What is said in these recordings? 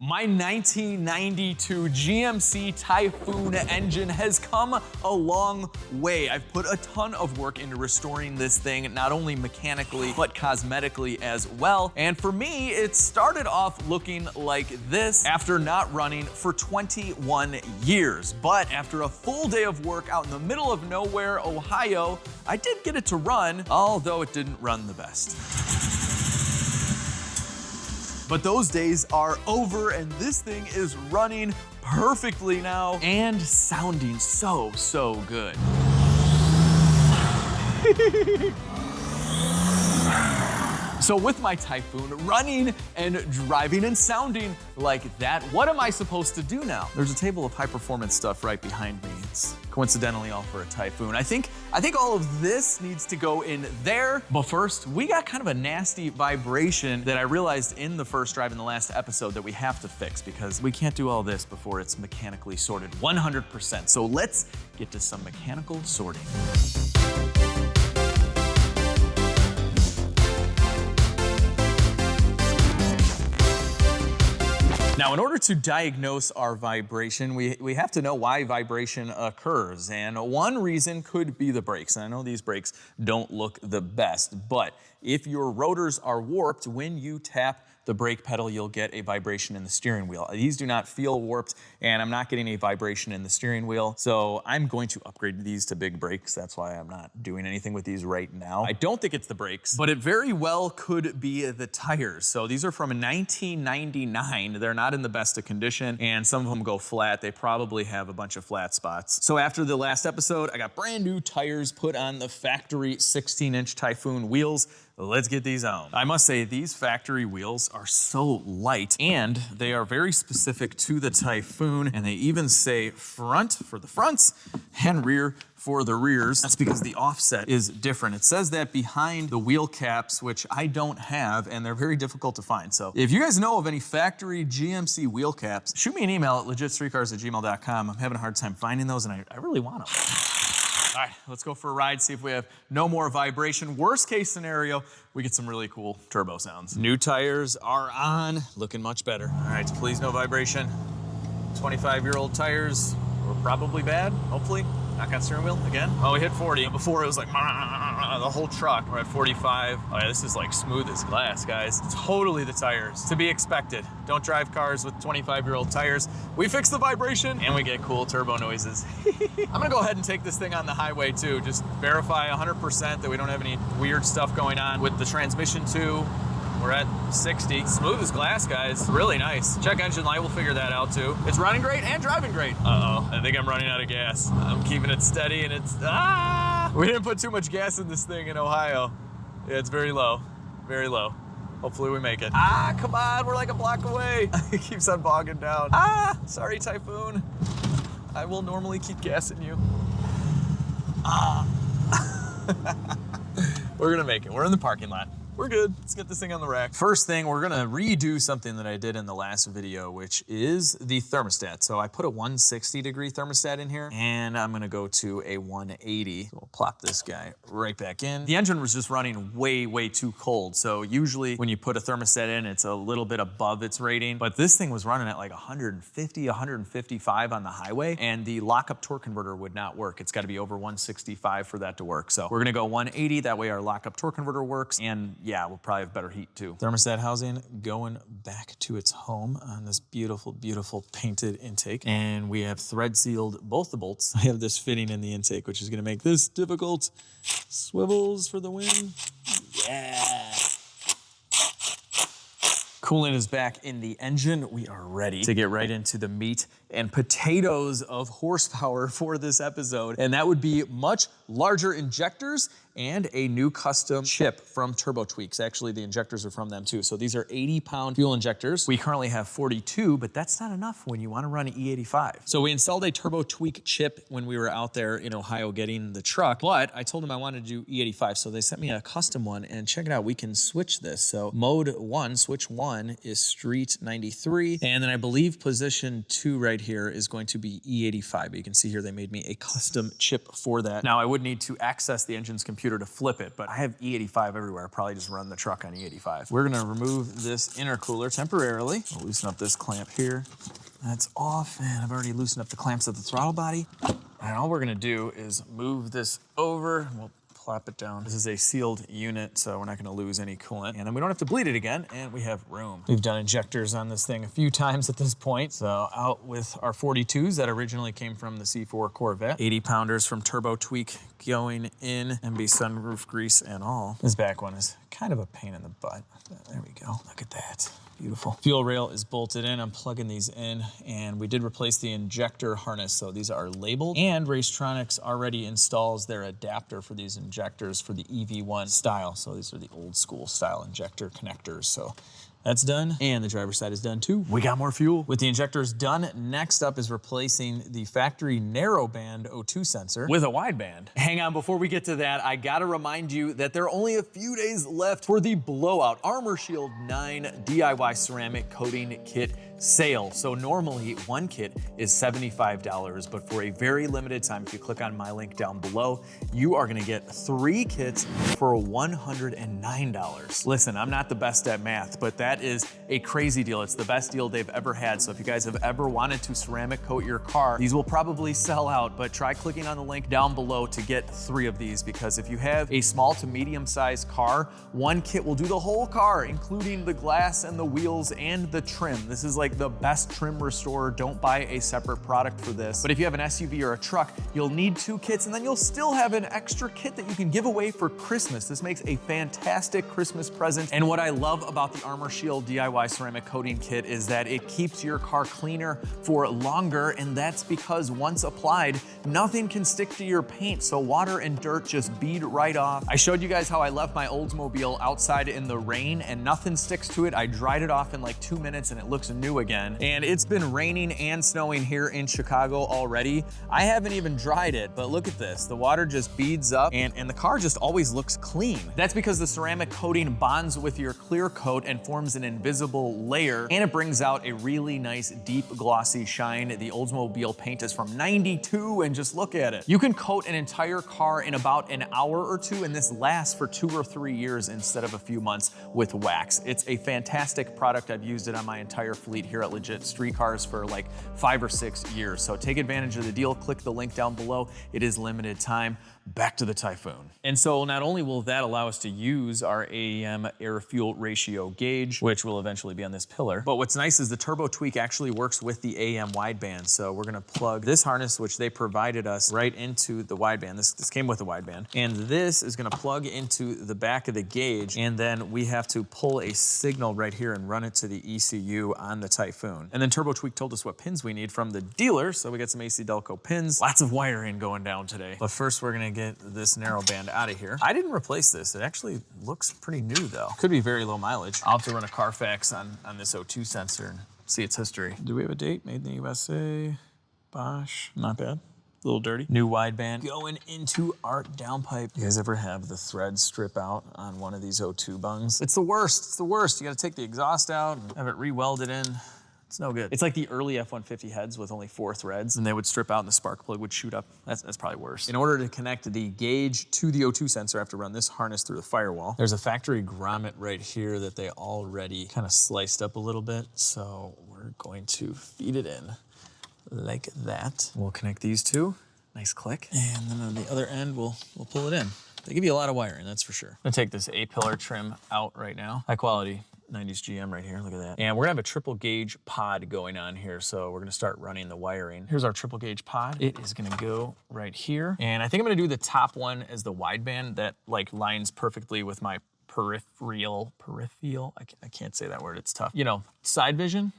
My 1992 GMC Typhoon engine has come a long way. I've put a ton of work into restoring this thing, not only mechanically, but cosmetically as well. And for me, it started off looking like this after not running for 21 years. But after a full day of work out in the middle of nowhere, Ohio, I did get it to run, although it didn't run the best. But those days are over and this thing is running perfectly now and sounding so good. So with my Typhoon running and driving and sounding like that, what am I supposed to do now? There's a table of high performance stuff right behind me. It's coincidentally all for a Typhoon. I think all of this needs to go in there. But first, we got kind of a nasty vibration that I realized in the first drive in the last episode that we have to fix because we can't do all this before it's mechanically sorted 100%. So let's get to some mechanical sorting. Now, in order to diagnose our vibration, we have to know why vibration occurs. And one reason could be the brakes. And I know these brakes don't look the best, but if your rotors are warped, when you tap the brake pedal, you'll get a vibration in the steering wheel. These do not feel warped, and I'm not getting a vibration in the steering wheel. So I'm going to upgrade these to big brakes. That's why I'm not doing anything with these right now. I don't think it's the brakes, but it very well could be the tires. So these are from 1999. They're not in the best of condition, and some of them go flat. They probably have a bunch of flat spots. So after the last episode, I got brand new tires put on the factory 16-inch Typhoon wheels. Let's get these on. I must say, these factory wheels are so light and they are very specific to the Typhoon, and they even say front for the fronts and rear for the rears. That's because the offset is different. It says that behind the wheel caps, which I don't have, and they're very difficult to find. So if you guys know of any factory GMC wheel caps, shoot me an email at legitstreetcars@gmail.com. I'm having a hard time finding those and I really want them. All right, let's go for a ride, see if we have no more vibration. Worst case scenario, we get some really cool turbo sounds. New tires are on, looking much better. All right, please no vibration. 25-year-old tires were probably bad, hopefully. Knock on steering wheel again. Oh, we hit 40. Before it was like the whole truck. We're at 45. Oh yeah, this is like smooth as glass, guys. Totally the tires. To be expected. Don't drive cars with 25-year-old tires. We fix the vibration and we get cool turbo noises. I'm gonna go ahead and take this thing on the highway too. Just verify 100% that we don't have any weird stuff going on with the transmission too. We're at 60. Smooth as glass, guys. Really nice. Check engine light, we'll figure that out too. It's running great and driving great. Uh-oh, I think I'm running out of gas. I'm keeping it steady and it's, we didn't put too much gas in this thing in Ohio. Yeah, it's very low, very low. Hopefully we make it. Come on, we're like a block away. It keeps on bogging down. Sorry, Typhoon. I will normally keep gassing you. We're gonna make it. We're in the parking lot. We're good. Let's get this thing on the rack. First thing, we're gonna redo something that I did in the last video, which is the thermostat. So I put a 160-degree thermostat in here, and I'm gonna go to a 180. So we'll plop this guy right back in. The engine was just running way too cold. So usually when you put a thermostat in, it's a little bit above its rating, but this thing was running at like 150, 155 on the highway, and the lockup torque converter would not work. It's gotta be over 165 for that to work. So we're gonna go 180, that way our lockup torque converter works, and yeah, we'll probably have better heat too. Thermostat housing going back to its home on this beautiful painted intake. And we have thread sealed both the bolts. I have this fitting in the intake, which is gonna make this difficult. Swivels for the win. Yeah. Coolant is back in the engine. We are ready to get right into the meat and potatoes of horsepower for this episode. And that would be much larger injectors and a new custom chip from Turbo Tweaks. Actually, the injectors are from them too. So these are 80-pound fuel injectors. We currently have 42, but that's not enough when you want to run an E85. So we installed a Turbo Tweak chip when we were out there in Ohio getting the truck, but I told them I wanted to do E85. So they sent me a custom one, and check it out, we can switch this. So mode 1, switch 1 is Street 93. And then I believe position 2 right here is going to be E85. But you can see here they made me a custom chip for that. Now I would need to access the engine's computer computer to flip it, but I have E85 everywhere. I'll probably just run the truck on E85. We're gonna remove this intercooler temporarily. We'll loosen up this clamp here. That's off, and I've already loosened up the clamps of the throttle body. And all we're gonna do is move this over. We'll plop it down. This is a sealed unit, so we're not gonna lose any coolant. And then we don't have to bleed it again, and we have room. We've done injectors on this thing a few times at this point. So out with our 42s that originally came from the C4 Corvette. 80 pounders from Turbo Tweak going in, MB sunroof grease and all. This back one is kind of a pain in the butt. There we go, look at that. Beautiful. Fuel rail is bolted in. I'm plugging these in, and we did replace the injector harness, so these are labeled. And Racetronics already installs their adapter for these injectors for the EV1 style. So these are the old school style injector connectors. So that's done, and the driver's side is done too. We got more fuel. With the injectors done, next up is replacing the factory narrowband O2 sensor with a wideband. Hang on, before we get to that, I gotta remind you that there are only a few days left for the Blowout Armor Shield 9 DIY ceramic coating kit sale. So normally one kit is $75, but for a very limited time, if you click on my link down below, you are gonna get 3 kits for $109. Listen, I'm not the best at math, but that is a crazy deal. It's the best deal they've ever had. So if you guys have ever wanted to ceramic coat your car, these will probably sell out, but try clicking on the link down below to get 3 of these, because if you have a small to medium sized car, one kit will do the whole car, including the glass and the wheels and the trim. This is like the best trim restorer. Don't buy a separate product for this. But if you have an SUV or a truck, you'll need 2 kits, and then you'll still have an extra kit that you can give away for Christmas. This makes a fantastic Christmas present. And what I love about the Armor Shield DIY ceramic coating kit is that it keeps your car cleaner for longer, and that's because once applied, nothing can stick to your paint, so water and dirt just bead right off. I showed you guys how I left my Oldsmobile outside in the rain and nothing sticks to it. I dried it off in like 2 minutes and it looks new again. And it's been raining and snowing here in Chicago already. I haven't even dried it, but look at this. The water just beads up and the car just always looks clean. That's because the ceramic coating bonds with your clear coat and forms an invisible layer, and it brings out a really nice deep glossy shine. The Oldsmobile paint is from '92, and just look at it. You can coat an entire car in about an hour or 2, and this lasts for 2 or 3 years instead of a few months with wax. It's a fantastic product. I've used it on my entire fleet here at LegitStreetCars for like 5 or 6 years. So take advantage of the deal. Click the link down below. It is limited time. Back to the Typhoon. And so not only will that allow us to use our AEM air-fuel ratio gauge, which will eventually be on this pillar, but what's nice is the Turbo Tweak actually works with the AEM wideband. So we're gonna plug this harness, which they provided us, right into the wideband. This came with the wideband. And this is gonna plug into the back of the gauge, and then we have to pull a signal right here and run it to the ECU on the Typhoon. And then Turbo Tweak told us what pins we need from the dealer, so we got some AC Delco pins. Lots of wiring going down today. But first we're gonna get this narrow band out of here. I didn't replace this. It actually looks pretty new though. Could be very low mileage. I'll have to run a Carfax on this O2 sensor and see its history. Do we have a date? Made in the USA, Bosch, not bad. A little dirty. New wideband going into our downpipe. You guys ever have the thread strip out on one of these O2 bungs? It's the worst, it's the worst. You gotta take the exhaust out and have it re-welded in. It's no good. It's like the early F-150 heads with only 4 threads, and they would strip out and the spark plug would shoot up. That's probably worse. In order to connect the gauge to the O2 sensor, I have to run this harness through the firewall. There's a factory grommet right here that they already kind of sliced up a little bit, so we're going to feed it in like that. We'll connect these two. Nice click. And then on the other end, we'll pull it in. They give you a lot of wiring, that's for sure. I'm gonna take this A-pillar trim out right now. High quality 90s GM right here, look at that. And we're gonna have a triple gauge pod going on here, so we're gonna start running the wiring. Here's our triple gauge pod. It is gonna go right here. And I think I'm gonna do the top one as the wideband that like lines perfectly with my peripheral, I can't say that word, it's tough. You know, side vision.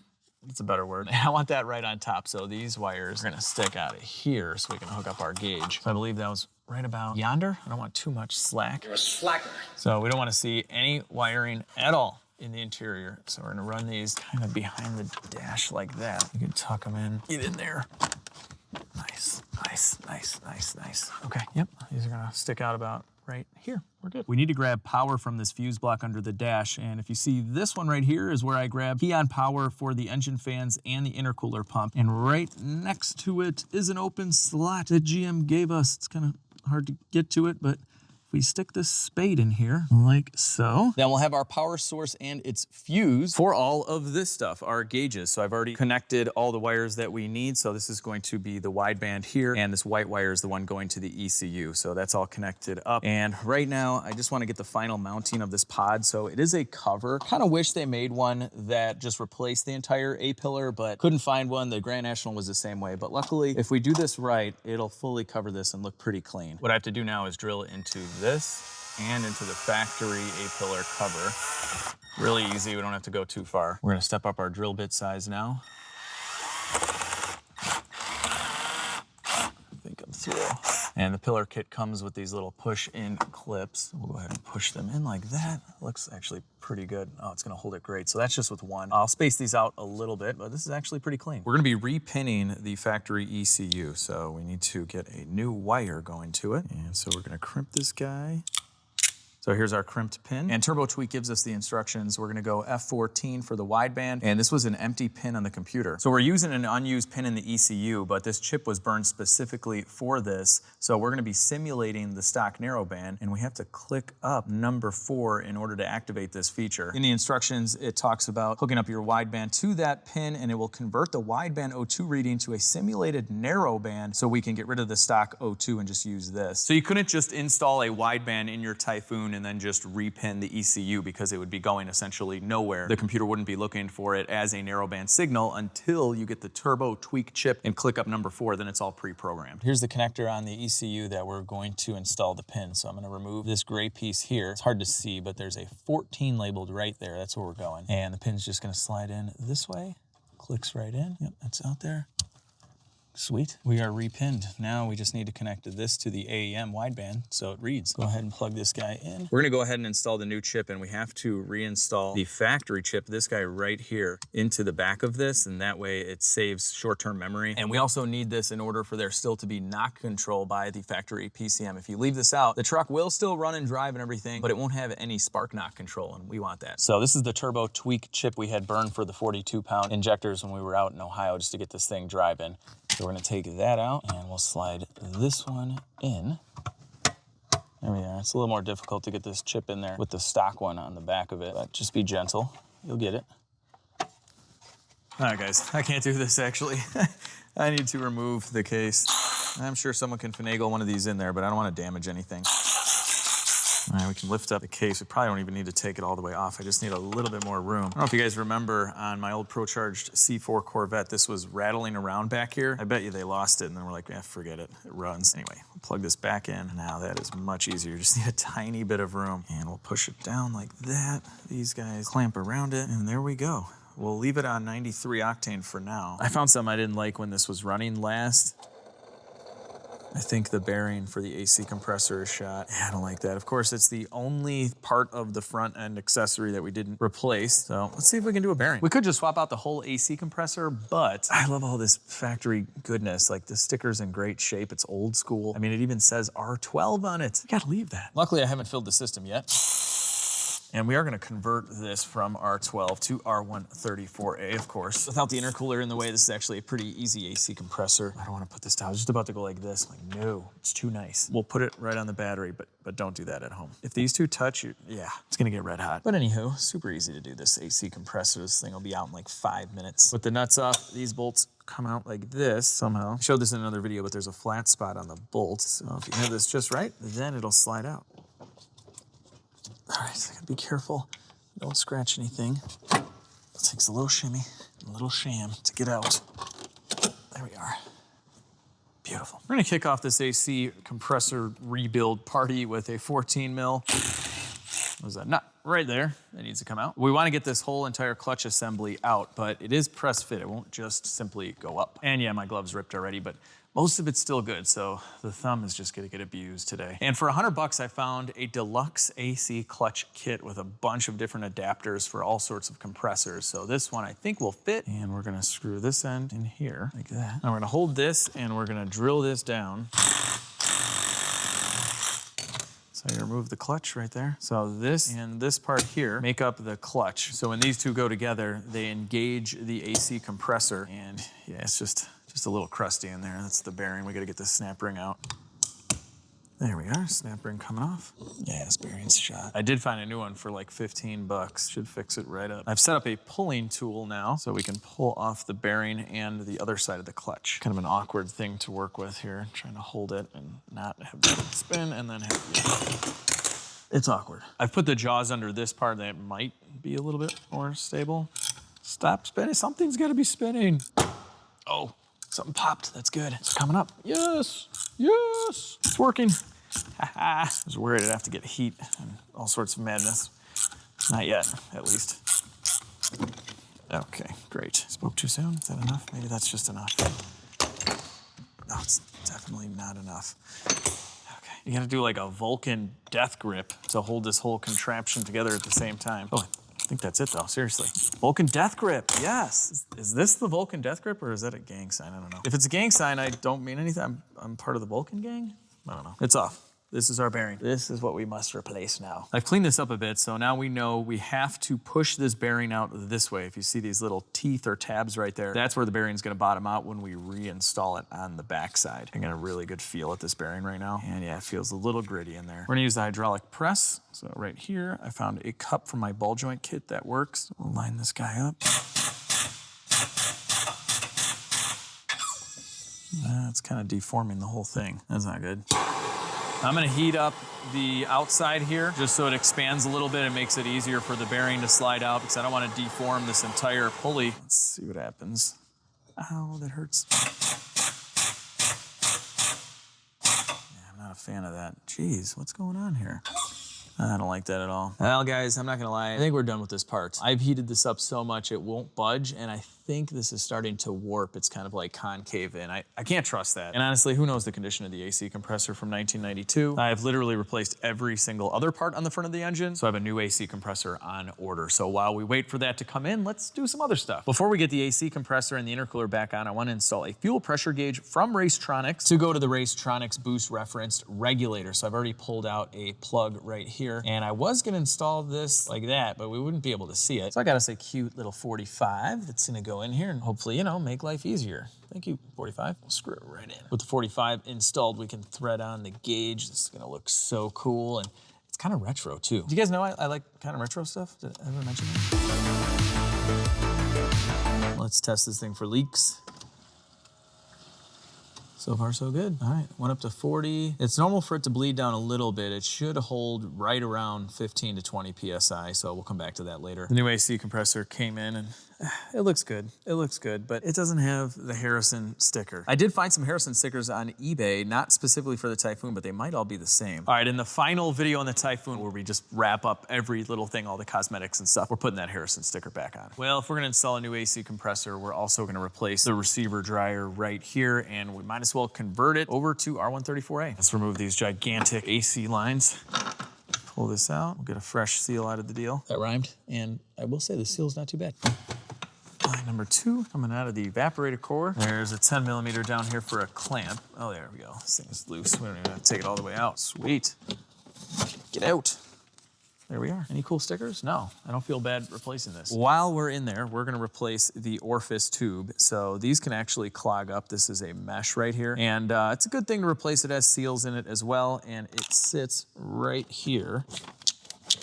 It's a better word. I want that right on top. So these wires are gonna stick out of here so we can hook up our gauge. So I believe that was right about yonder. I don't want too much slack. You're a slacker. So we don't want to see any wiring at all in the interior. So we're gonna run these kind of behind the dash like that. You can tuck them in, get in there. Nice, nice, nice, nice, nice. Okay, yep, these are gonna stick out about right here. We're good. We need to grab power from this fuse block under the dash, and if you see this one right here is where I grab key on power for the engine fans and the intercooler pump, and right next to it is an open slot that GM gave us. It's kind of hard to get to it, but we stick this spade in here like so, then we'll have our power source and its fuse for all of this stuff, our gauges. So I've already connected all the wires that we need. So this is going to be the wideband here, and this white wire is the one going to the ECU. So that's all connected up. And right now, I just want to get the final mounting of this pod. So it is a cover. Kind of wish they made one that just replaced the entire A-pillar, but couldn't find one. The Grand National was the same way. But luckily, if we do this right, it'll fully cover this and look pretty clean. What I have to do now is drill into this and into the factory A-pillar cover. Really easy, we don't have to go too far. We're gonna step up our drill bit size now. I think I'm through. And the pillar kit comes with these little push-in clips. We'll go ahead and push them in like that. Looks actually pretty good. Oh, it's gonna hold it great. So that's just with one. I'll space these out a little bit, but this is actually pretty clean. We're gonna be repinning the factory ECU. So we need to get a new wire going to it. And so we're gonna crimp this guy. So here's our crimped pin, and Turbo Tweak gives us the instructions. We're gonna go F14 for the wideband, and this was an empty pin on the computer. So we're using an unused pin in the ECU, but this chip was burned specifically for this. So we're gonna be simulating the stock narrowband, and we have to click up number 4 in order to activate this feature. In the instructions, it talks about hooking up your wideband to that pin, and it will convert the wideband O2 reading to a simulated narrowband so we can get rid of the stock O2 and just use this. So you couldn't just install a wideband in your Typhoon and then just repin the ECU because it would be going essentially nowhere. The computer wouldn't be looking for it as a narrowband signal until you get the Turbo Tweak chip and click up number 4, then it's all pre-programmed. Here's the connector on the ECU that we're going to install the pin. So I'm gonna remove this gray piece here. It's hard to see, but there's a 14 labeled right there. That's where we're going. And the pin's just gonna slide in this way, clicks right in. Yep, that's out there. Sweet. We are repinned. Now we just need to connect this to the AEM wideband so it reads. Go ahead and plug this guy in. We're gonna go ahead and install the new chip, and we have to reinstall the factory chip, this guy right here, into the back of this, and that way it saves short-term memory. And we also need this in order for there still to be knock control by the factory PCM. If you leave this out, the truck will still run and drive and everything, but it won't have any spark knock control, and we want that. So this is the Turbo Tweak chip we had burned for the 42-pound injectors when we were out in Ohio just to get this thing driving. So we're gonna take that out and we'll slide this one in. There we are. It's a little more difficult to get this chip in there with the stock one on the back of it, but just be gentle. You'll get it. All right, guys, I can't do this actually. I need to remove the case. I'm sure someone can finagle one of these in there, but I don't want to damage anything. All right, we can lift up the case. We probably don't even need to take it all the way off. I just need a little bit more room. I don't know if you guys remember on my old Pro-Charged C4 Corvette, this was rattling around back here. I bet you they lost it, and then we're like, forget it, it runs. Anyway, we'll plug this back in. Now that is much easier. You just need a tiny bit of room, and we'll push it down like that. These guys clamp around it, and there we go. We'll leave it on 93 octane for now. I found something I didn't like when this was running last. I think the bearing for the AC compressor is shot. Yeah, I don't like that. Of course, it's the only part of the front end accessory that we didn't replace. So let's see if we can do a bearing. We could just swap out the whole AC compressor, but I love all this factory goodness. Like the sticker's in great shape. It's old school. I mean, it even says R12 on it. You gotta leave that. Luckily, I haven't filled the system yet. And we are gonna convert this from R12 to R134A, of course. Without the intercooler in the way, this is actually a pretty easy AC compressor. I don't wanna put this down. I was just about to go like this. I'm like, no, it's too nice. We'll put it right on the battery, but don't do that at home. If these two touch, yeah, it's gonna get red hot. But anywho, super easy to do this AC compressor. This thing will be out in like 5 minutes. With the nuts off, these bolts come out like this somehow. I showed this in another video, but there's a flat spot on the bolt. So if you have this just right, then it'll slide out. All right, so I gotta be careful. Don't scratch anything. It takes a little shimmy, a little sham to get out. There we are. Beautiful. We're gonna kick off this AC compressor rebuild party with a 14 mil. What was that? Nut right there. That needs to come out. We wanna get this whole entire clutch assembly out, but it is press fit. It won't just simply go up. And yeah, my glove's ripped already, but most of it's still good, so the thumb is just gonna get abused today. And for $100, I found a deluxe AC clutch kit with a bunch of different adapters for all sorts of compressors. So this one I think will fit, and we're gonna screw this end in here, like that. Now we're gonna hold this, and we're gonna drill this down. So you remove the clutch right there. So this and this part here make up the clutch. So when these two go together, they engage the AC compressor, and yeah, it's just a little crusty in there. That's the bearing. We gotta get the snap ring out. There we are, snap ring coming off. Yeah, this bearing's shot. I did find a new one for like 15 bucks. Should fix it right up. I've set up a pulling tool now so we can pull off the bearing and the other side of the clutch. Kind of an awkward thing to work with here, trying to hold it and not have it spin and then have it's awkward. I've put the jaws under this part that might be a little bit more stable. Stop spinning, something's gotta be spinning. Oh, something popped, that's good. It's coming up, yes, yes, it's working. I was worried I'd have to get heat and all sorts of madness. Not yet, at least. Okay, great. Spoke too soon, is that enough? Maybe that's just enough. No, it's definitely not enough. Okay, you gotta do like a Vulcan death grip to hold this whole contraption together at the same time. Oh, I think that's it though, seriously. Vulcan death grip, yes. Is this the Vulcan death grip or is that a gang sign? I don't know. If it's a gang sign, I don't mean anything. I'm part of the Vulcan gang? I don't know. It's off. This is our bearing. This is what we must replace now. I've cleaned this up a bit, so now we know we have to push this bearing out this way. If you see these little teeth or tabs right there, that's where the bearing's gonna bottom out when we reinstall it on the backside. I got a really good feel at this bearing right now. And yeah, it feels a little gritty in there. We're gonna use the hydraulic press. So right here, I found a cup from my ball joint kit that works. We'll line this guy up. That's kind of deforming the whole thing. That's not good. I'm gonna heat up the outside here just so it expands a little bit and makes it easier for the bearing to slide out because I don't want to deform this entire pulley. Let's see what happens. Ow, that hurts. Yeah, I'm not a fan of that. Jeez, what's going on here? I don't like that at all. Well, guys, I'm not gonna lie. I think we're done with this part. I've heated this up so much it won't budge, and I think this is starting to warp. It's kind of like concave in. I can't trust that. And honestly, who knows the condition of the AC compressor from 1992? I've literally replaced every single other part on the front of the engine, so I have a new AC compressor on order. So while we wait for that to come in, let's do some other stuff. Before we get the AC compressor and the intercooler back on, I want to install a fuel pressure gauge from Racetronics to go to the Racetronics boost referenced regulator. So I've already pulled out a plug right here, and I was gonna install this like that, but we wouldn't be able to see it. So I got us a cute little 45 that's gonna go in here and hopefully, you know, make life easier. Thank you, 45. We'll screw it right in. With the 45 installed, we can thread on the gauge. This is gonna look so cool, and it's kind of retro too. Do you guys know I like kind of retro stuff? Did I ever mention that? Let's test this thing for leaks. So far, so good. All right, went up to 40. It's normal for it to bleed down a little bit. It should hold right around 15 to 20 PSI, so we'll come back to that later. The new AC compressor came in and it looks good. It looks good, but it doesn't have the Harrison sticker. I did find some Harrison stickers on eBay, not specifically for the Typhoon, but they might all be the same. All right, in the final video on the Typhoon where we just wrap up every little thing, all the cosmetics and stuff, we're putting that Harrison sticker back on. Well, if we're gonna install a new AC compressor, we're also gonna replace the receiver dryer right here, and we might as well convert it over to R134A. Let's remove these gigantic AC lines. Pull this out, we'll get a fresh seal out of the deal. That rhymed, and I will say the seal's not too bad. Line number 2, coming out of the evaporator core. There's a 10 millimeter down here for a clamp. Oh, there we go. This thing is loose. We don't even have to take it all the way out. Sweet. Get out. There we are. Any cool stickers? No, I don't feel bad replacing this. While we're in there, we're gonna replace the orifice tube. So these can actually clog up. This is a mesh right here. And it's a good thing to replace. It has seals in it as well. And it sits right here.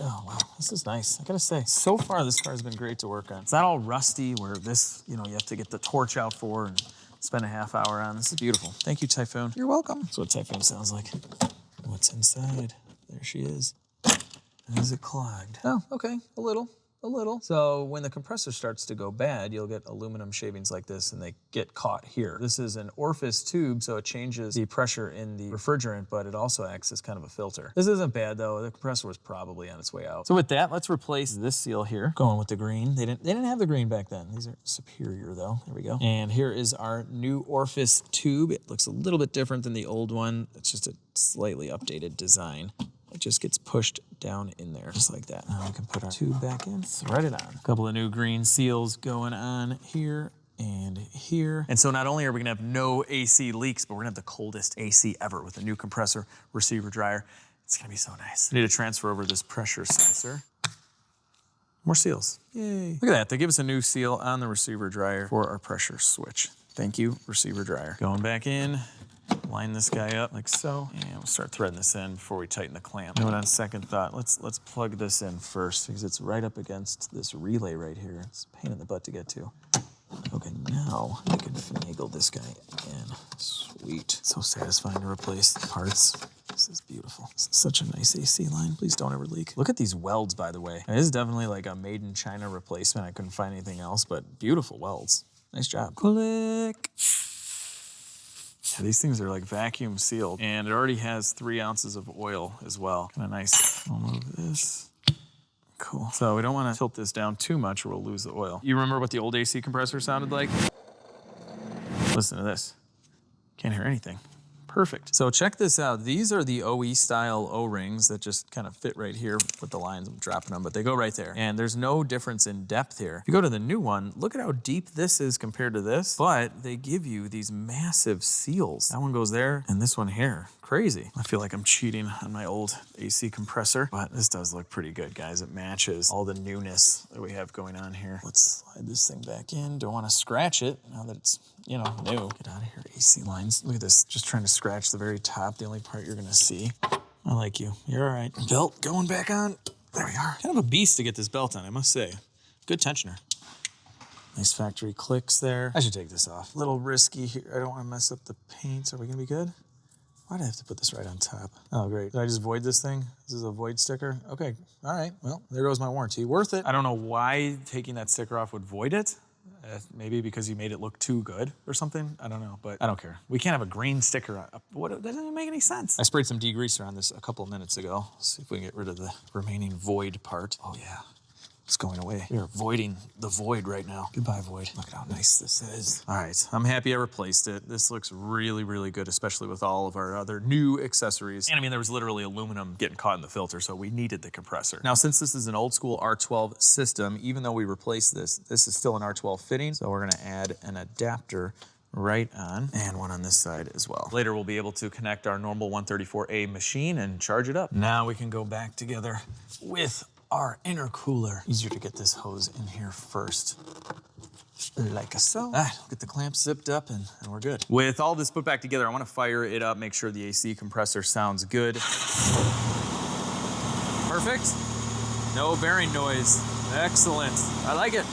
Oh, wow, this is nice. I gotta say, so far this car has been great to work on. It's not all rusty where this, you know, you have to get the torch out for and spend a half hour on. This is beautiful. Thank you, Typhoon. You're welcome. That's what Typhoon sounds like. What's inside? There she is. Is it clogged? Oh, okay, a little. So when the compressor starts to go bad, you'll get aluminum shavings like this and they get caught here. This is an orifice tube, so it changes the pressure in the refrigerant, but it also acts as kind of a filter. This isn't bad though. The compressor was probably on its way out. So with that, let's replace this seal here. Going with the green. They didn't have the green back then. These are superior though. There we go. And here is our new orifice tube. It looks a little bit different than the old one. It's just a slightly updated design. It just gets pushed down in there, just like that. Now we can put our tube back in, thread it on. A couple of new green seals going on here and here. And so not only are we gonna have no AC leaks, but we're gonna have the coldest AC ever with a new compressor, receiver dryer. It's gonna be so nice. I need to transfer over this pressure sensor. More seals, yay. Look at that, they give us a new seal on the receiver dryer for our pressure switch. Thank you, receiver dryer. Going back in. line this guy up like so, and we'll start threading this in before we tighten the clamp. And on second thought, let's plug this in first because it's right up against this relay right here. It's a pain in the butt to get to. Okay, now I can finagle this guy in. Sweet. So satisfying to replace parts. This is beautiful. This is such a nice AC line. Please don't ever leak. Look at these welds, by the way. It is definitely like a made in China replacement. I couldn't find anything else, but beautiful welds. Nice job. Click. Yeah, these things are like vacuum sealed, and it already has 3 ounces of oil as well. Kind of nice. I'll move this. Cool. So we don't want to tilt this down too much or we'll lose the oil. You remember what the old AC compressor sounded like? Listen to this. Can't hear anything. Perfect. So check this out. These are the OE style O-rings that just kind of fit right here with the lines. I'm dropping them, but they go right there. And there's no difference in depth here. If you go to the new one, look at how deep this is compared to this, but they give you these massive seals. That one goes there and this one here. Crazy. I feel like I'm cheating on my old AC compressor, but this does look pretty good, guys. It matches all the newness that we have going on here. Let's slide this thing back in. Don't want to scratch it now that it's, you know, new. Get out of here, AC lines. Look at this. Just trying to scratch the very top, the only part you're gonna see. I like you. You're all right. Belt going back on. There we are. Kind of a beast to get this belt on, I must say. Good tensioner. Nice factory clicks there. I should take this off. A little risky here. I don't want to mess up the paints. Are we gonna be good? Why'd I have to put this right on top? Oh, great. Did I just void this thing? This is a void sticker? Okay, all right. Well, there goes my warranty. Worth it. I don't know why taking that sticker off would void it. Maybe because you made it look too good or something. I don't know, but I don't care. We can't have a green sticker on. That doesn't even make any sense. I sprayed some degreaser on this a couple of minutes ago. Let's see if we can get rid of the remaining void part. Oh yeah. It's going away. We are voiding the void right now. Goodbye, void. Look at how nice this is. All right, I'm happy I replaced it. This looks really, really good, especially with all of our other new accessories. And I mean, there was literally aluminum getting caught in the filter, so we needed the compressor. Now, since this is an old school R12 system, even though we replaced this is still an R12 fitting, so we're gonna add an adapter right on, and one on this side as well. Later, we'll be able to connect our normal 134A machine and charge it up. Now we can go back together with our intercooler. Easier to get this hose in here first. Like so. Get the clamps zipped up and we're good. With all this put back together, I want to fire it up, make sure the AC compressor sounds good. Perfect. No bearing noise. Excellent. I like it.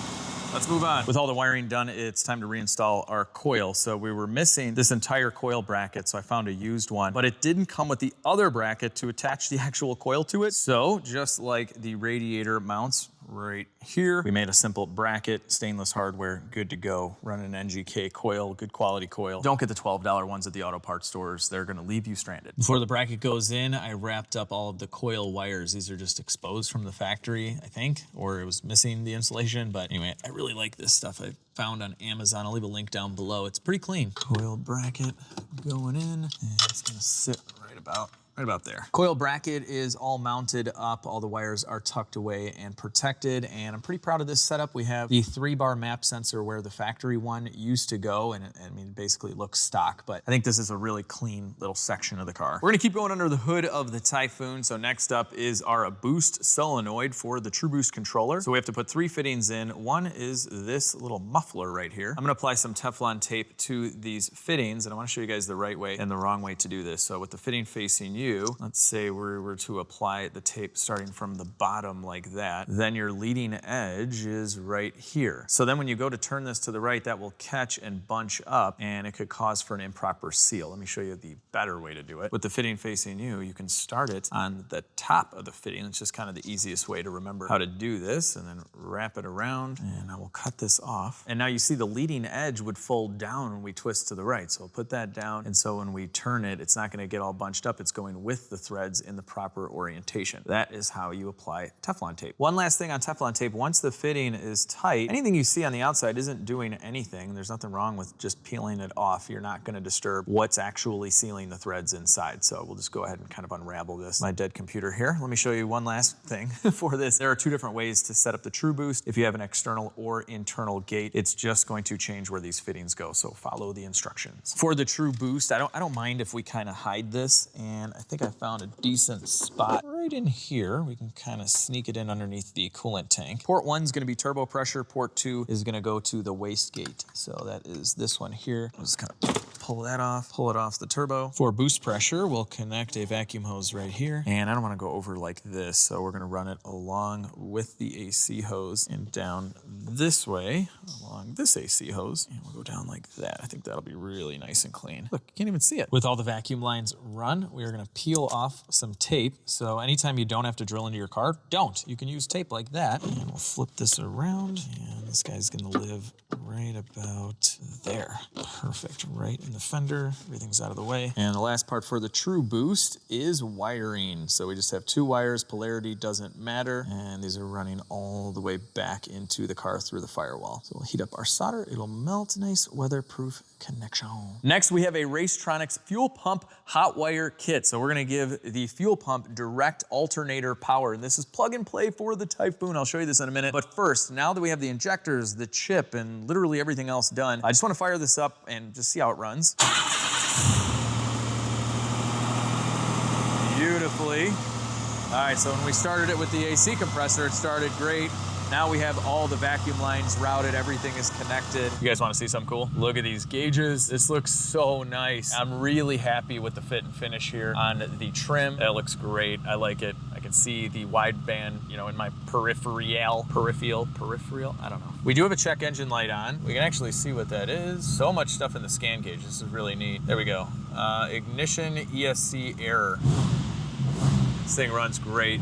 Let's move on. With all the wiring done, it's time to reinstall our coil. So we were missing this entire coil bracket, so I found a used one, but it didn't come with the other bracket to attach the actual coil to it. So just like the radiator mounts right here, we made a simple bracket, stainless hardware, good to go. Run an NGK coil, good quality coil. Don't get the $12 ones at the auto parts stores. They're gonna leave you stranded. Before the bracket goes in, I wrapped up all of the coil wires. These are just exposed from the factory, I think, or it was missing the insulation. But anyway, I really like this stuff I found on Amazon. I'll leave a link down below. It's pretty clean. Coil bracket going in, and it's gonna sit right about there. Coil bracket is all mounted up. All the wires are tucked away and protected, and I'm pretty proud of this setup. We have the 3-bar map sensor where the factory one used to go, and I mean, it basically looks stock, but I think this is a really clean little section of the car. We're gonna keep going under the hood of the Typhoon. So next up is our boost solenoid for the True Boost controller. So we have to put 3 fittings in. One is this little muffler right here. I'm gonna apply some Teflon tape to these fittings, and I wanna show you guys the right way and the wrong way to do this. So with the fitting facing you, let's say we were to apply the tape starting from the bottom like that, then your leading edge is right here. So then when you go to turn this to the right, that will catch and bunch up, and it could cause for an improper seal. Let me show you the better way to do it. With the fitting facing you can start it on the top of the fitting. It's just kind of the easiest way to remember how to do this, and then wrap it around, and I will cut this off. And now you see the leading edge would fold down when we twist to the right. So we'll put that down, and so when we turn it, it's not gonna get all bunched up. It's going with the threads in the proper orientation. That is how you apply Teflon tape. One last thing on Teflon tape, once the fitting is tight, anything you see on the outside isn't doing anything. There's nothing wrong with just peeling it off. You're not gonna disturb what's actually sealing the threads inside. So we'll just go ahead and kind of unravel this. My dead computer here. Let me show you one last thing for this. There are 2 different ways to set up the True Boost. If you have an external or internal gate, it's just going to change where these fittings go. So follow the instructions. For the True Boost, I don't mind if we kind of hide this, and I think I found a decent spot right in here. We can kind of sneak it in underneath the coolant tank. Port 1 is going to be turbo pressure. Port 2 is going to go to the wastegate. So that is this one here. I'll just kind of pull that off, pull it off the turbo. For boost pressure, we'll connect a vacuum hose right here. And I don't want to go over like this, so we're going to run it along with the AC hose and down this way along this AC hose. And we'll go down like that. I think that'll be really nice and clean. Look, you can't even see it. With all the vacuum lines run, we are going to peel off some tape. So anytime you don't have to drill into your car, don't. You can use tape like that. And we'll flip this around. And this guy's going to live right about there. Perfect. Right in the fender. Everything's out of the way. And the last part for the true boost is wiring. So we just have 2 wires. Polarity doesn't matter. And these are running all the way back into the car through the firewall. So we'll heat up our solder. It'll melt. Nice weatherproof connection. Next, we have a Racetronics fuel pump hot wire kit. So we're going to give the fuel pump direct alternator power. And this is plug and play for the Typhoon. I'll show you this in a minute. But first, now that we have the injectors, the chip, and literally everything else done, I just want to fire this up and just see how it runs. Beautifully. All right, so when we started it with the AC compressor, it started great. Now we have all the vacuum lines routed, everything is connected. You guys want to see something cool? Look at these gauges. This looks so nice. I'm really happy with the fit and finish here on the trim. That looks great. I like it. I can see the wideband, you know, in my peripheral, I don't know. We do have a check engine light on. We can actually see what that is. So much stuff in the scan gauge. This is really neat. There we go. Ignition ESC error. This thing runs great.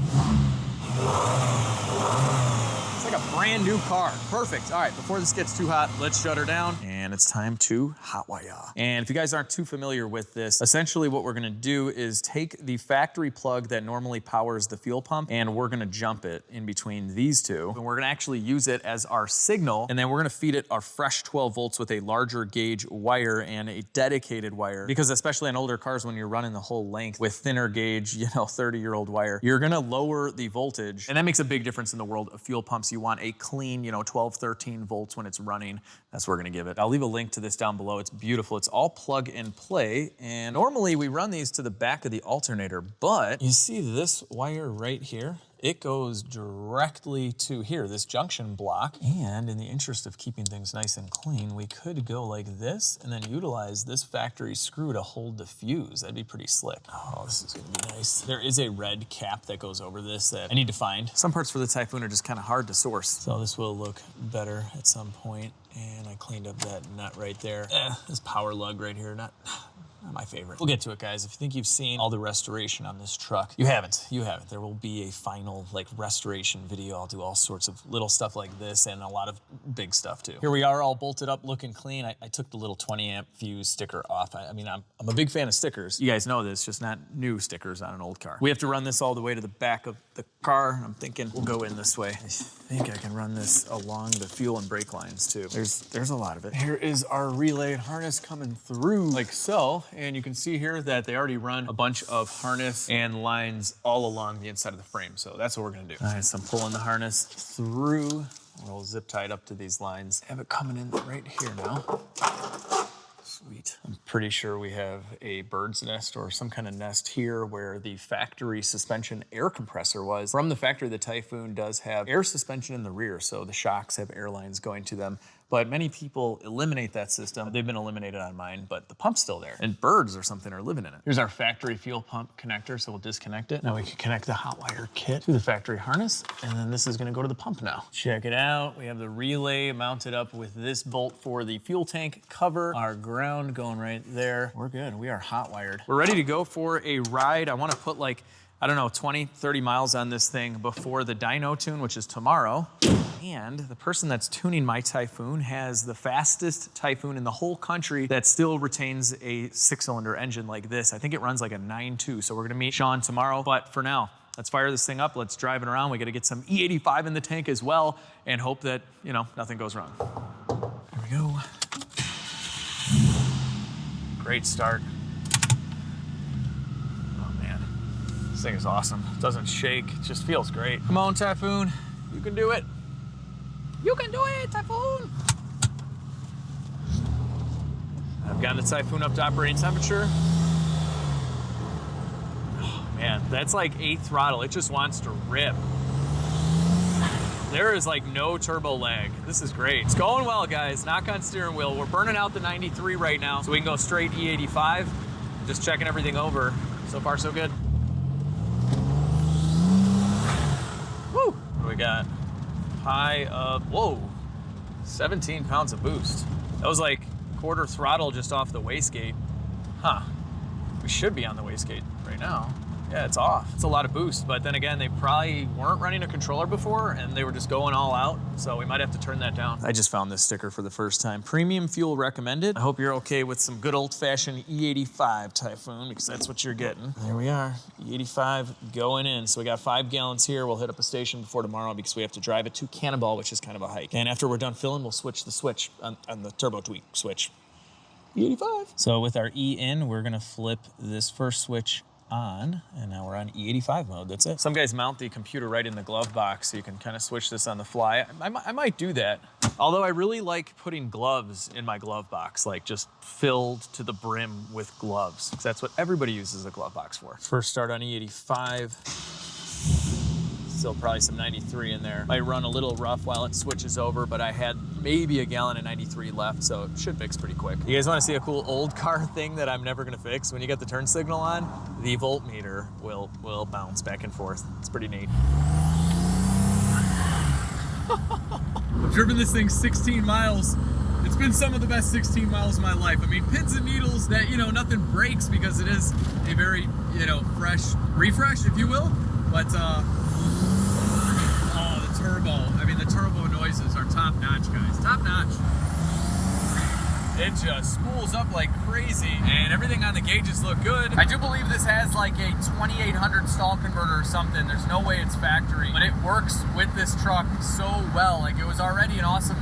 It's like a brand new car. Perfect. All right, before this gets too hot, let's shut her down. And it's time to hot wire. And if you guys aren't too familiar with this, essentially what we're gonna do is take the factory plug that normally powers the fuel pump, and we're gonna jump it in between these two. And we're gonna actually use it as our signal, and then we're gonna feed it our fresh 12 volts with a larger gauge wire and a dedicated wire. Because especially on older cars, when you're running the whole length with thinner gauge, you know, 30-year-old wire, you're gonna lower the voltage. And that makes a big difference in the world of fuel pumps. You want a clean, you know, 12, 13 volts when it's running. That's what we're gonna give it. I'll leave a link to this down below. It's beautiful. It's all plug and play. And normally we run these to the back of the alternator, but you see this wire right here? It goes directly to here, this junction block. And in the interest of keeping things nice and clean, we could go like this and then utilize this factory screw to hold the fuse. That'd be pretty slick. Oh, this is gonna be nice. There is a red cap that goes over this that I need to find. Some parts for the Typhoon are just kind of hard to source. So this will look better at some point. And I cleaned up that nut right there. This power lug right here, not my favorite. We'll get to it, guys. If you think you've seen all the restoration on this truck, you haven't. You haven't. There will be a final like restoration video. I'll do all sorts of little stuff like this and a lot of big stuff too. Here we are, all bolted up, looking clean. I took the little 20 amp fuse sticker off. I mean, I'm a big fan of stickers. You guys know this, just not new stickers on an old car. We have to run this all the way to the back of the car. I'm thinking we'll go in this way. I think I can run this along the fuel and brake lines too. There's a lot of it. Here is our relay harness coming through like so. And you can see here that they already run a bunch of harness and lines all along the inside of the frame. So that's what we're gonna do. All right, so I'm pulling the harness through. We'll zip tie it up to these lines. Have it coming in right here now. Sweet. I'm pretty sure we have a bird's nest or some kind of nest here where the factory suspension air compressor was. From the factory, the Typhoon does have air suspension in the rear, so the shocks have air lines going to them. But many people eliminate that system. They've been eliminated on mine, but the pump's still there. And birds or something are living in it. Here's our factory fuel pump connector, so we'll disconnect it. Now we can connect the hot wire kit to the factory harness, and then this is gonna go to the pump now. Check it out. We have the relay mounted up with this bolt for the fuel tank cover. Our ground going right there. We're good, we are hot wired. We're ready to go for a ride. I wanna put like, I don't know, 20, 30 miles on this thing before the dyno tune, which is tomorrow. And the person that's tuning my Typhoon has the fastest Typhoon in the whole country that still retains a 6-cylinder engine like this. I think it runs like a 9.2, so we're gonna meet Sean tomorrow. But for now, let's fire this thing up, let's drive it around. We gotta get some E85 in the tank as well and hope that, you know, nothing goes wrong. There we go. Great start. This thing is awesome. It doesn't shake, it just feels great. Come on, Typhoon, you can do it. You can do it, Typhoon. I've gotten the Typhoon up to operating temperature. Oh man, that's like 8 throttle. It just wants to rip. There is like no turbo lag. This is great. It's going well, guys. Knock on steering wheel. We're burning out the 93 right now, so we can go straight E85. Just checking everything over. So far, so good. Woo! What do we got? High of, whoa, 17 pounds of boost. That was like quarter throttle just off the wastegate. Huh. We should be on the wastegate right now. Yeah, it's off. It's a lot of boost, but then again, they probably weren't running a controller before and they were just going all out, so we might have to turn that down. I just found this sticker for the first time. Premium fuel recommended. I hope you're okay with some good old-fashioned E85 Typhoon, because that's what you're getting. There we are, E85 going in. So we got 5 gallons here. We'll hit up a station before tomorrow because we have to drive it to Cannonball, which is kind of a hike. And after we're done filling, we'll switch the switch on the turbo tweak switch. E85. So with our E in, we're gonna flip this first switch on, and now we're on E85 mode. That's it. Some guys mount the computer right in the glove box, so you can kind of switch this on the fly. I might do that. Although I really like putting gloves in my glove box, like just filled to the brim with gloves, because that's what everybody uses a glove box for. First start on E85. Still probably some 93 in there. Might run a little rough while it switches over, but I had maybe a gallon of 93 left, so it should mix pretty quick. You guys want to see a cool old car thing that I'm never gonna fix? When you get the turn signal on, the voltmeter will bounce back and forth. It's pretty neat. I've driven this thing 16 miles. It's been some of the best 16 miles of my life. I mean, pins and needles that, nothing breaks because it is a very, fresh refresh, if you will. But, turbo. I mean, the turbo noises are top notch, guys. Top notch. It just spools up like crazy, and everything on the gauges look good. I do believe this has like a 2800 stall converter or something. There's no way it's factory, but it works with this truck so well. Like, it was already an awesome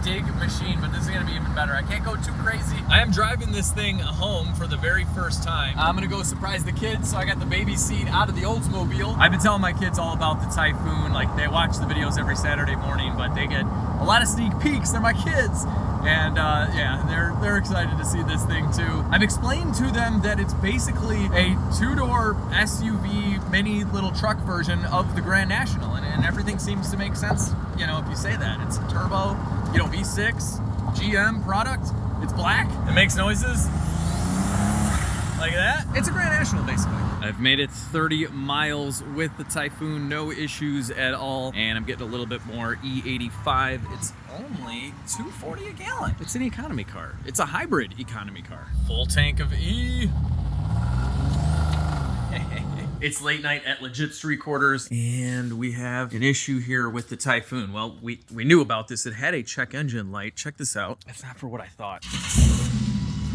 dig machine, but this is gonna be even better. I can't go too crazy. I am driving this thing home for the very first time. I'm gonna go surprise the kids, so I got the baby seat out of the Oldsmobile. I've been telling my kids all about the Typhoon. Like, they watch the videos every Saturday morning, but they get a lot of sneak peeks. They're my kids. And yeah, they're excited to see this thing too. I've explained to them that it's basically a 2-door SUV mini little truck version of the Grand National, and everything seems to make sense, if you say that. It's turbo, V6, GM product, it's black, it makes noises like that. It's a Grand National, basically. I've made it 30 miles with the Typhoon, no issues at all, and I'm getting a little bit more E85. It's only $2.40 a gallon. It's an economy car. It's a hybrid economy car. Full tank of E. It's late night at LegitStreetCars, and we have an issue here with the Typhoon. Well, we knew about this. It had a check engine light. Check this out. It's not for what I thought.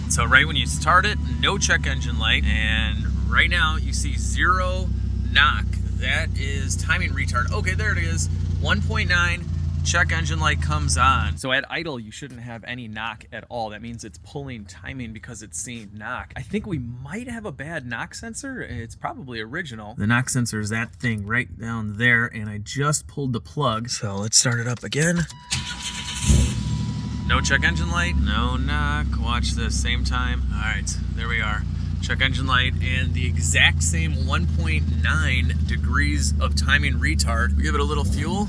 So right when you start it, no check engine light, and right now you see 0 knock. That is timing retard. Okay, there it is. 1.9. Check engine light comes on. So at idle, you shouldn't have any knock at all. That means it's pulling timing because it's seeing knock. I think we might have a bad knock sensor. It's probably original. The knock sensor is that thing right down there, and I just pulled the plug. So let's start it up again. No check engine light, no knock. Watch this, same time. All right, there we are. Check engine light, and the exact same 1.9 degrees of timing retard. We give it a little fuel,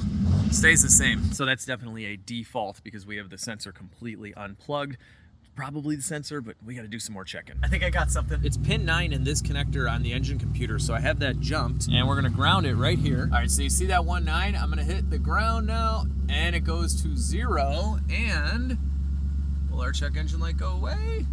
stays the same. So that's definitely a default because we have the sensor completely unplugged. Probably the sensor, but we gotta do some more checking. I think I got something. It's pin 9 in this connector on the engine computer, so I have that jumped, and we're gonna ground it right here. All right, so you see that 1.9? I'm gonna hit the ground now, and it goes to 0, and will our check engine light go away?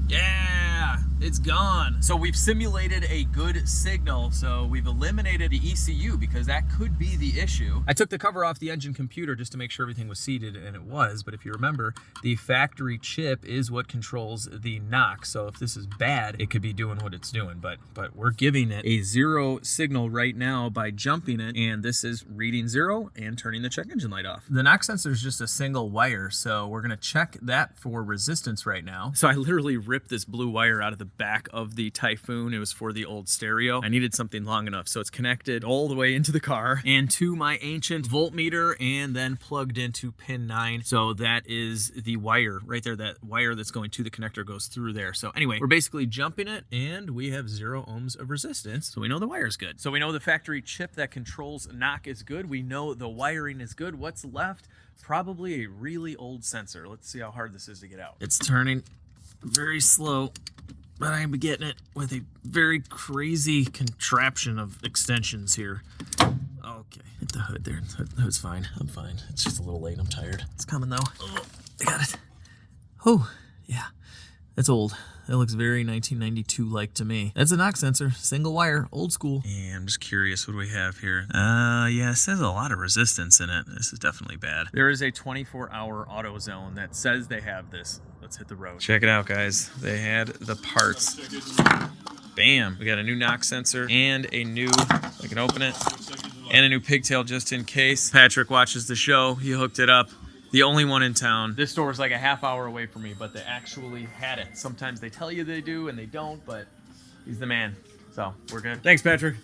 Yeah, it's gone. So we've simulated a good signal, so we've eliminated the ECU because that could be the issue. I took the cover off the engine computer just to make sure everything was seated, and it was, but if you remember, the factory chip is what controls the knock, so if this is bad, it could be doing what it's doing, but we're giving it a 0 signal right now by jumping it, and this is reading 0 and turning the check engine light off. The knock sensor is just a single wire, so we're gonna check that for resistance right now. So I literally ripped rip this blue wire out of the back of the Typhoon. It was for the old stereo. I needed something long enough, so it's connected all the way into the car and to my ancient voltmeter, and then plugged into pin 9. So that is the wire right there. That wire that's going to the connector goes through there. So anyway, we're basically jumping it, and we have 0 ohms of resistance. So we know the wire's good. So we know the factory chip that controls knock is good. We know the wiring is good. What's left? Probably a really old sensor. Let's see how hard this is to get out. It's turning very slow, but I'm getting it with a very crazy contraption of extensions here. Okay, hit the hood there. The hood's fine. I'm fine. It's just a little late. I'm tired. It's coming though. Oh, I got it. Oh, yeah. That's old. That looks very 1992-like to me. That's a knock sensor, single wire, old school. And I'm just curious, what do we have here? Yeah, it says a lot of resistance in it. This is definitely bad. There is a 24-hour auto zone that says they have this. Let's hit the road. Check it out, guys. They had the parts. Bam. We got a new knock sensor and a new, I can open it, and a new pigtail just in case. Patrick watches the show. He hooked it up. The only one in town. This store is like a half hour away from me, but they actually had it. Sometimes they tell you they do and they don't, but he's the man. So we're good. Thanks, Patrick.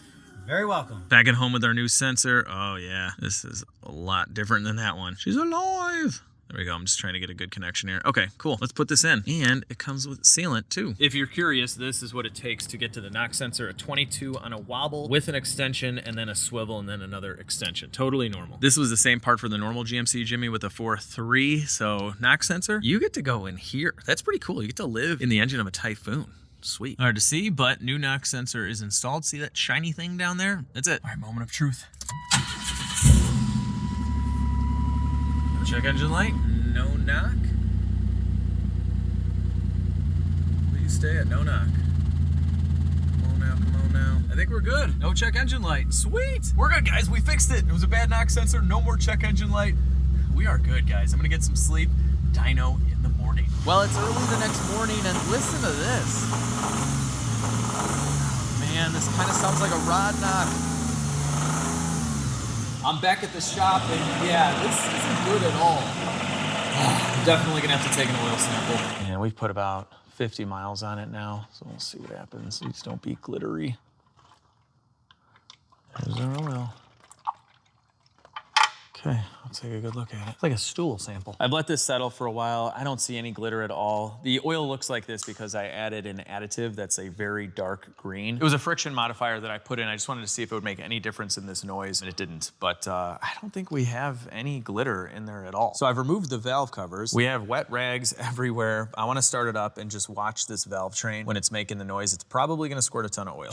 Very welcome. Back at home with our new sensor. Oh yeah, this is a lot different than that one. She's alive. There we go. I'm just trying to get a good connection here. Okay, cool. Let's put this in. And it comes with sealant too. If you're curious, this is what it takes to get to the knock sensor. A 22 on a wobble with an extension and then a swivel and then another extension. Totally normal. This was the same part for the normal GMC Jimmy with a 4.3. So knock sensor, you get to go in here. That's pretty cool. You get to live in the engine of a Typhoon. Sweet. Hard to see, but new knock sensor is installed. See that shiny thing down there? That's it. All right, moment of truth. Check engine light. No knock. Please stay at no knock. Come on now, come on now. I think we're good. No check engine light. Sweet. We're good, guys. We fixed it. It was a bad knock sensor. No more check engine light. We are good, guys. I'm gonna get some sleep. Dyno in the morning. Well, it's early the next morning, and listen to this. Man, this kind of sounds like a rod knock. I'm back at the shop, and yeah, this isn't good at all. I'm definitely gonna have to take an oil sample. And we've put about 50 miles on it now, so we'll see what happens. These don't be glittery. There's our oil. Okay, I'll take a good look at it. It's like a stool sample. I've let this settle for a while. I don't see any glitter at all. The oil looks like this because I added an additive that's a very dark green. It was a friction modifier that I put in. I just wanted to see if it would make any difference in this noise, and it didn't. But I don't think we have any glitter in there at all. So I've removed the valve covers. We have wet rags everywhere. I want to start it up and just watch this valve train. When it's making the noise, it's probably going to squirt a ton of oil.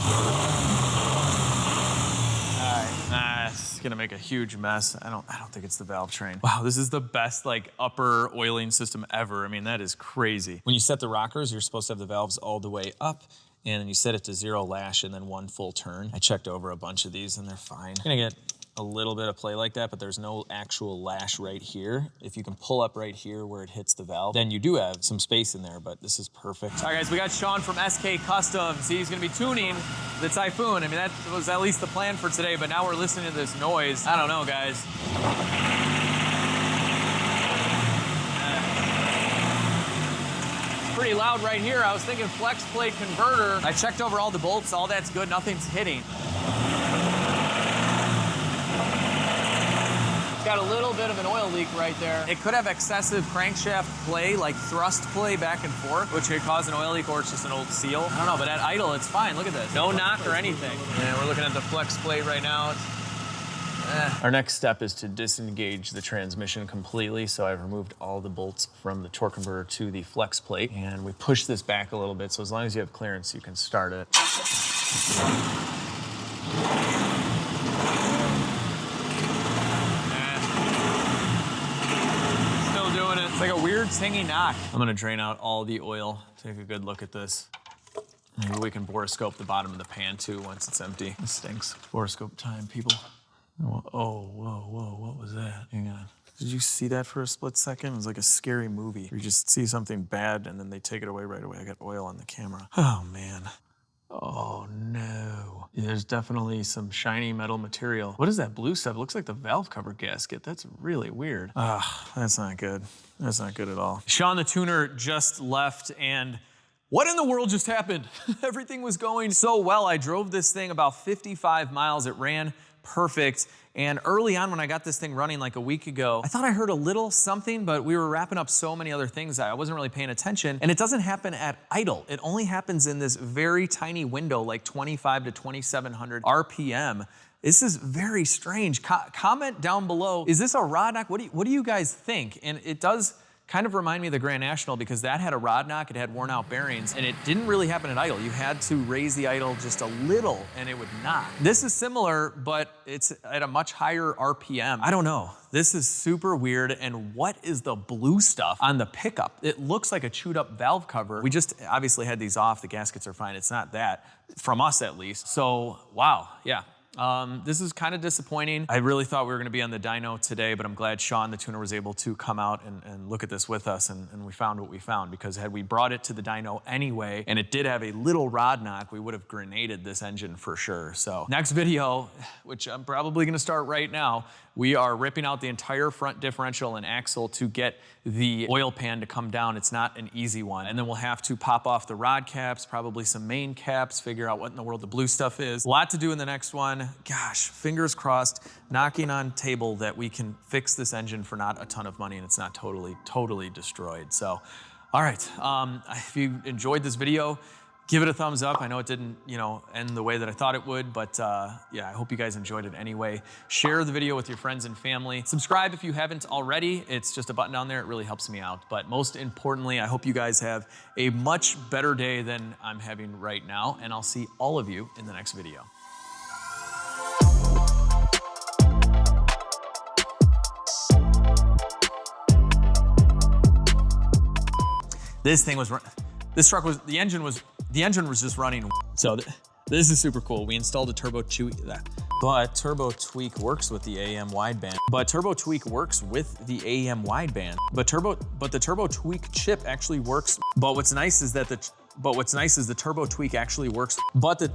It's gonna make a huge mess. I don't think it's the valve train. Wow, this is the best like upper oiling system ever. I mean, that is crazy. When you set the rockers, you're supposed to have the valves all the way up, and then you set it to 0 lash and then 1 full turn. I checked over a bunch of these and they're fine. I'm gonna get a little bit of play like that, but there's no actual lash right here. If you can pull up right here where it hits the valve, then you do have some space in there, but this is perfect. All right, guys, we got Sean from SK Customs. He's gonna be tuning the Typhoon. I mean, that was at least the plan for today, but now we're listening to this noise. I don't know, guys. It's pretty loud right here. I was thinking flex plate converter. I checked over all the bolts, all that's good, nothing's hitting. Got a little bit of an oil leak right there. It could have excessive crankshaft play, like thrust play back and forth, which could cause an oil leak, or it's just an old seal. I don't know, but at idle, it's fine. Look at this. No knock or anything. And we're looking at the flex plate right now. Our next step is to disengage the transmission completely. So I've removed all the bolts from the torque converter to the flex plate, and we push this back a little bit. So as long as you have clearance, you can start it. It's like a weird singing knock. I'm gonna drain out all the oil, take a good look at this. Maybe we can borescope the bottom of the pan too once it's empty. This stinks. Borescope time, people. Oh, whoa, what was that? Hang on. Did you see that for a split second? It was like a scary movie. You just see something bad and then they take it away right away. I got oil on the camera. Oh man. Oh no. Yeah, there's definitely some shiny metal material. What is that blue stuff? It looks like the valve cover gasket. That's really weird. That's not good. That's not good at all. Sean the tuner just left, and What in the world just happened? Everything was going so well. I drove this thing about 55 miles. It ran perfect. And early on when I got this thing running like a week ago, I thought I heard a little something, but we were wrapping up so many other things I wasn't really paying attention. And it doesn't happen at idle. It only happens in this very tiny window, like 25 to 2,700 RPM. This is very strange. Comment down below, is this a rod knock? What do you guys think? And it does kind of remind me of the Grand National because that had a rod knock, it had worn out bearings, and it didn't really happen at idle. You had to raise the idle just a little and it would knock. This is similar, but it's at a much higher RPM. I don't know. This is super weird. And what is the blue stuff on the pickup? It looks like a chewed up valve cover. We just obviously had these off. The gaskets are fine. It's not that, from us at least. So, wow, yeah. This is kind of disappointing. I really thought we were gonna be on the dyno today, but I'm glad Sean, the tuner, was able to come out and look at this with us, and we found what we found, because had we brought it to the dyno anyway, and it did have a little rod knock, we would have grenaded this engine for sure. So next video, which I'm probably gonna start right now, we are ripping out the entire front differential and axle to get the oil pan to come down. It's not an easy one. And then we'll have to pop off the rod caps, probably some main caps, figure out what in the world the blue stuff is. A lot to do in the next one. Gosh, fingers crossed, knocking on table that we can fix this engine for not a ton of money and it's not totally destroyed. So, all right, if you enjoyed this video, give it a thumbs up. I know it didn't, end the way that I thought it would, but yeah, I hope you guys enjoyed it anyway. Share the video with your friends and family. Subscribe if you haven't already. It's just a button down there. It really helps me out. But most importantly, I hope you guys have a much better day than I'm having right now, and I'll see all of you in the next video. The engine was just running. So this is super cool. We installed a turbo tweak. But turbo tweak works with the AM wideband. But the turbo tweak chip actually works. But what's nice is the turbo tweak actually works. And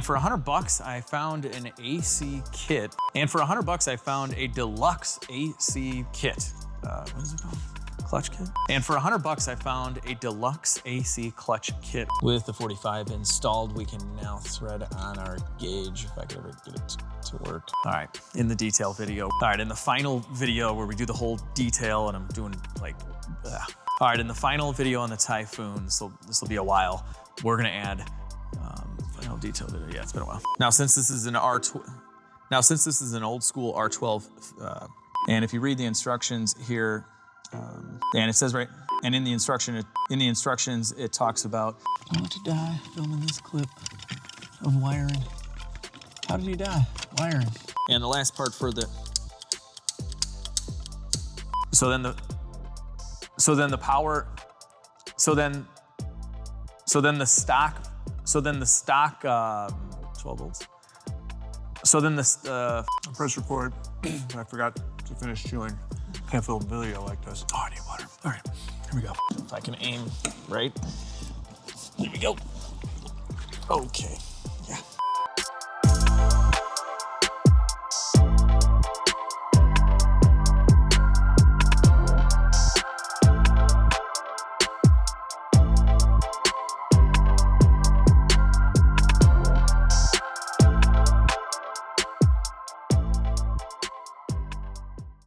for $100, I found an AC kit. And for $100, I found a deluxe AC kit. What is it called? Clutch kit. And for $100, I found a deluxe AC clutch kit. With the 45 installed, we can now thread on our gauge, if I could ever get it to work. All right, in the detail video. All right, in the final video where we do the whole detail and I'm doing like, ugh. All right, in the final video on the Typhoon, this will be a while, we're gonna add final detail video. Yeah, it's been a while. Now, since this is an old school R12, and if you read the instructions here, and it says and in the instructions, it talks about how to die filming this clip of wiring. How did you die? Wiring. And the last part for the, so then the stock 12 volts. So then the press record, I forgot to finish chewing. Can't film video like this. Oh, I need water. All right, here we go. If I can aim right. There we go. Okay.